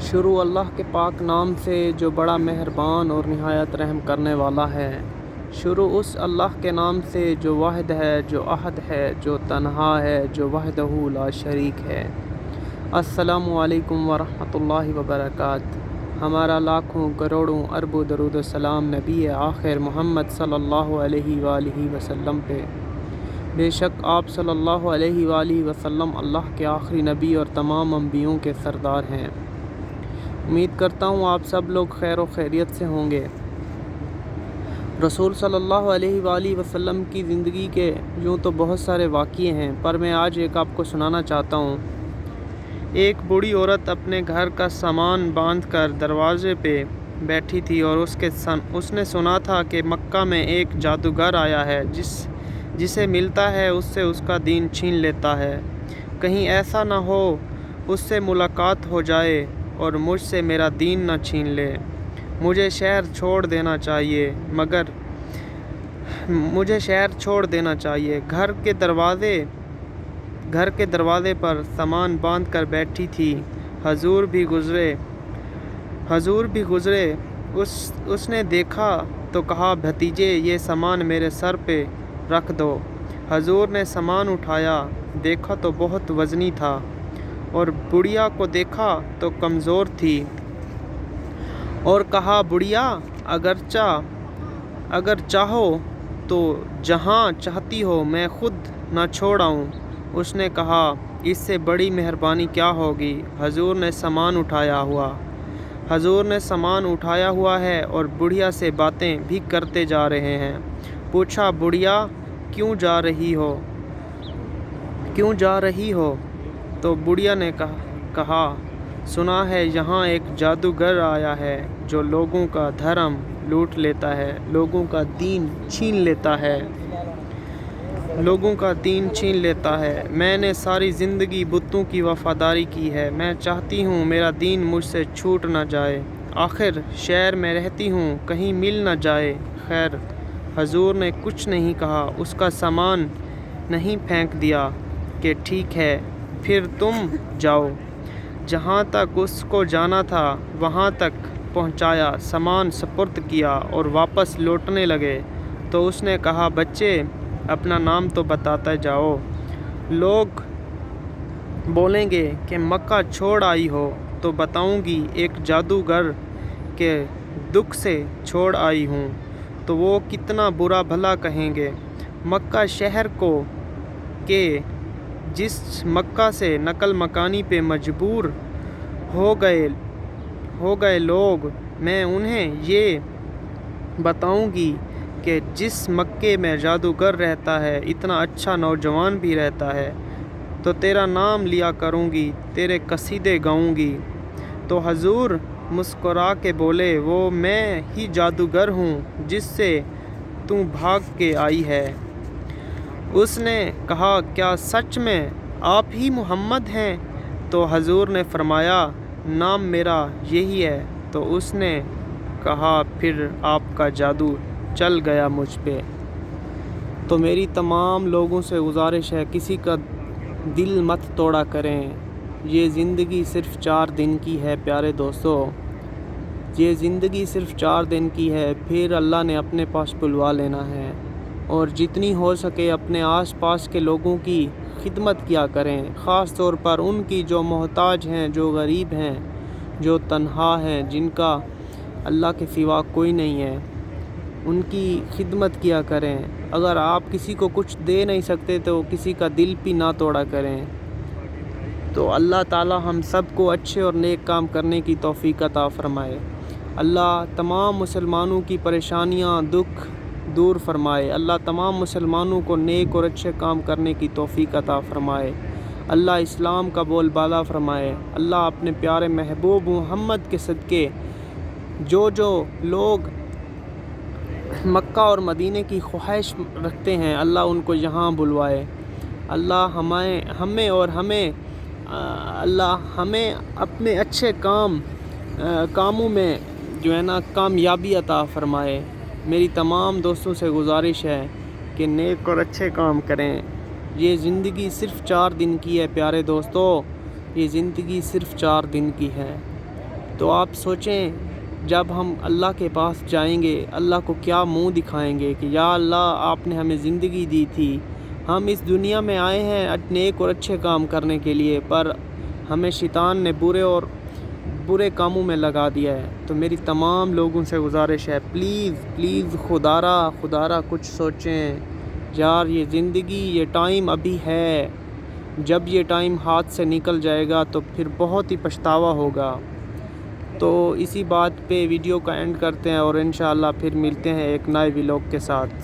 شروع اللہ کے پاک نام سے جو بڑا مہربان اور نہایت رحم کرنے والا ہے۔ شروع اس اللہ کے نام سے جو واحد ہے، جو احد ہے، جو تنہا ہے، جو وحدہ لا شریک ہے۔ السلام علیکم ورحمۃ اللہ وبرکاتہ۔ ہمارا لاکھوں کروڑوں اربوں درود و سلام نبی آخر محمد صلی اللہ علیہ وآلہ وسلم پہ۔ بے شک آپ صلی اللہ علیہ وآلہ وسلم اللہ کے آخری نبی اور تمام انبیوں کے سردار ہیں۔ امید کرتا ہوں آپ سب لوگ خیر و خیریت سے ہوں گے۔ رسول صلی اللہ علیہ وآلہ وسلم کی زندگی کے یوں تو بہت سارے واقعے ہیں، پر میں آج ایک آپ کو سنانا چاہتا ہوں۔ ایک بوڑھی عورت اپنے گھر کا سامان باندھ کر دروازے پہ بیٹھی تھی اور اس نے سنا تھا کہ مکہ میں ایک جادوگر آیا ہے جسے ملتا ہے اس سے اس کا دین چھین لیتا ہے۔ کہیں ایسا نہ ہو اس سے ملاقات ہو جائے اور مجھ سے میرا دین نہ چھین لے۔ مجھے شہر چھوڑ دینا چاہیے۔ گھر کے دروازے پر سامان باندھ کر بیٹھی تھی۔ حضور بھی گزرے۔ اس نے دیکھا تو کہا، بھتیجے یہ سامان میرے سر پہ رکھ دو۔ حضور نے سامان اٹھایا، دیکھا تو بہت وزنی تھا، اور بڑھیا کو دیکھا تو کمزور تھی، اور کہا، بڑھیا اگر چاہو تو جہاں چاہتی ہو میں خود نہ چھوڑ آؤں۔ اس نے کہا، اس سے بڑی مہربانی کیا ہوگی؟ حضور نے سامان اٹھایا ہوا ہے اور بڑھیا سے باتیں بھی کرتے جا رہے ہیں۔ پوچھا، بڑھیا کیوں جا رہی ہو؟ تو بڑھیا نے کہا، سنا ہے یہاں ایک جادوگر آیا ہے جو لوگوں کا دھرم لوٹ لیتا ہے، لوگوں کا دین چھین لیتا ہے۔ میں نے ساری زندگی بتوں کی وفاداری کی ہے، میں چاہتی ہوں میرا دین مجھ سے چھوٹ نہ جائے، آخر شہر میں رہتی ہوں، کہیں مل نہ جائے۔ خیر، حضور نے کچھ نہیں کہا، اس کا سامان نہیں پھینک دیا کہ ٹھیک ہے پھر تم جاؤ۔ جہاں تک اس کو جانا تھا وہاں تک پہنچایا، سامان سپرد کیا اور واپس لوٹنے لگے تو اس نے کہا، بچے اپنا نام تو بتاتے جاؤ، لوگ بولیں گے کہ مکہ چھوڑ آئی ہو تو بتاؤں گی ایک جادوگر کے دکھ سے چھوڑ آئی ہوں، تو وہ کتنا برا بھلا کہیں گے۔ مکہ شہر کو کہ جس مکہ سے نقل مکانی پہ مجبور ہو گئے لوگ، میں انہیں یہ بتاؤں گی کہ جس مکے میں جادوگر رہتا ہے، اتنا اچھا نوجوان بھی رہتا ہے، تو تیرا نام لیا کروں گی، تیرے قصیدے گاؤں گی۔ تو حضور مسکرا کے بولے، وہ میں ہی جادوگر ہوں جس سے تو بھاگ کے آئی ہے۔ اس نے کہا، کیا سچ میں آپ ہی محمد ہیں؟ تو حضور نے فرمایا، نام میرا یہی ہے۔ تو اس نے کہا، پھر آپ کا جادو چل گیا مجھ پہ۔ تو میری تمام لوگوں سے گزارش ہے، کسی کا دل مت توڑا کریں۔ یہ زندگی صرف 4 دن کی ہے پیارے دوستو، یہ زندگی صرف 4 دن کی ہے، پھر اللہ نے اپنے پاس بلوا لینا ہے۔ اور جتنی ہو سکے اپنے آس پاس کے لوگوں کی خدمت کیا کریں، خاص طور پر ان کی جو محتاج ہیں، جو غریب ہیں، جو تنہا ہیں، جن کا اللہ کے سوا کوئی نہیں ہے، ان کی خدمت کیا کریں۔ اگر آپ کسی کو کچھ دے نہیں سکتے تو کسی کا دل بھی نہ توڑا کریں۔ تو اللہ تعالی ہم سب کو اچھے اور نیک کام کرنے کی توفیق عطا فرمائے۔ اللہ تمام مسلمانوں کی پریشانیاں، دکھ دور فرمائے۔ اللہ تمام مسلمانوں کو نیک اور اچھے کام کرنے کی توفیق عطا فرمائے۔ اللہ اسلام کا بول بالا فرمائے۔ اللہ اپنے پیارے محبوب محمد کے صدقے جو لوگ مکہ اور مدینے کی خواہش رکھتے ہیں، اللہ ان کو یہاں بلوائے۔ اللہ ہمیں اپنے اچھے کاموں میں جو ہے نا کامیابی عطا فرمائے۔ میری تمام دوستوں سے گزارش ہے کہ نیک اور اچھے کام کریں۔ یہ زندگی صرف 4 دن کی ہے پیارے دوستو، یہ زندگی صرف 4 دن کی ہے۔ تو آپ سوچیں جب ہم اللہ کے پاس جائیں گے اللہ کو کیا منہ دکھائیں گے کہ یا اللہ آپ نے ہمیں زندگی دی تھی، ہم اس دنیا میں آئے ہیں نیک اور اچھے کام کرنے کے لیے، پر ہمیں شیطان نے برے کاموں میں لگا دیا ہے۔ تو میری تمام لوگوں سے گزارش ہے، پلیز خدارا کچھ سوچیں یار، یہ زندگی یہ ٹائم ابھی ہے، جب یہ ٹائم ہاتھ سے نکل جائے گا تو پھر بہت ہی پچھتاوا ہوگا۔ تو اسی بات پہ ویڈیو کا اینڈ کرتے ہیں اور انشاءاللہ پھر ملتے ہیں ایک نئے ولاگ کے ساتھ۔